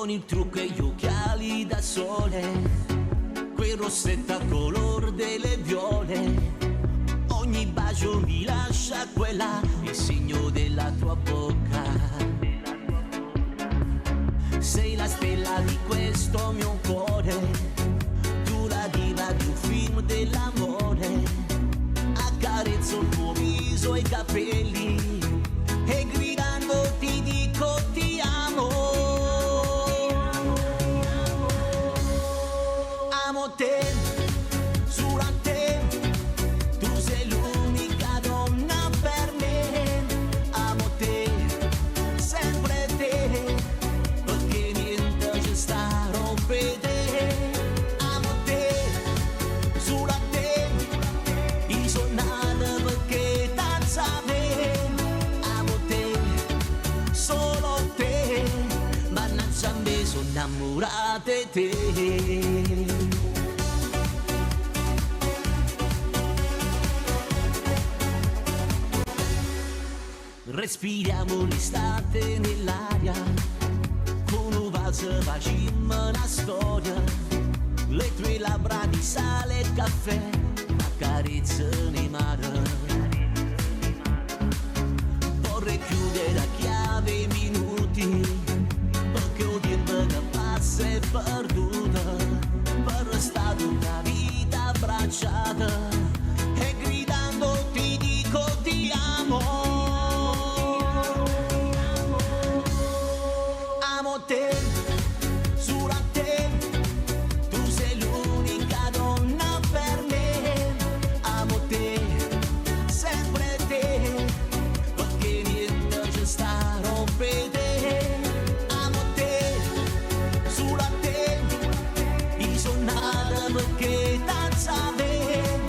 con il trucco e gli occhiali da sole, quel rossetto a color delle viole. Ogni bacio mi lascia quella, il segno della tua bocca. Sei la stella di questo mio cuore, tu la diva di un film dell'amore. Accarezzo il tuo viso e i capelli e gridando ti dico ti amo. Amo te, solo a te, tu sei l'unica donna per me. Amo te, sempre te, perché niente ci sta a rompere. Amo te, solo a te, io sono nata perché t'azza me. Amo te, solo te, mannaggia me, sono innamorata di te. Respiriamo l'estate nell'aria, con un valzer facciamo una storia. Le tue labbra di sale e caffè accarezzano i mare. Vorrei chiudere a chiave i minuti, perché il tempo che passa è perduto, per restare una vita abbracciata e gridando ti dico ti amo. Amo te, solo a te, tu sei l'unica donna per me. Amo te, sempre te, perché niente ci sta a rompere. Amo te, solo a te, io sono nata perché t'azza me.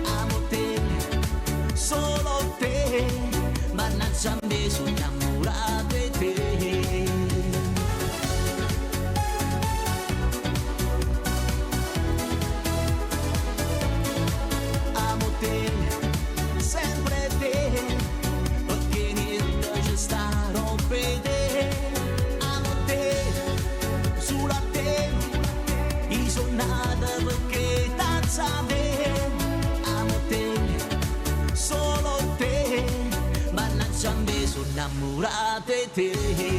Amo te, solo te, mannaggia me, sono innamorata di te. Sempre te, perché niente ci sta a rompere. Amo te, solo a te, io sono nata perché t'azza me. Amo te, solo te, mannaggia me, sono innamorata di te.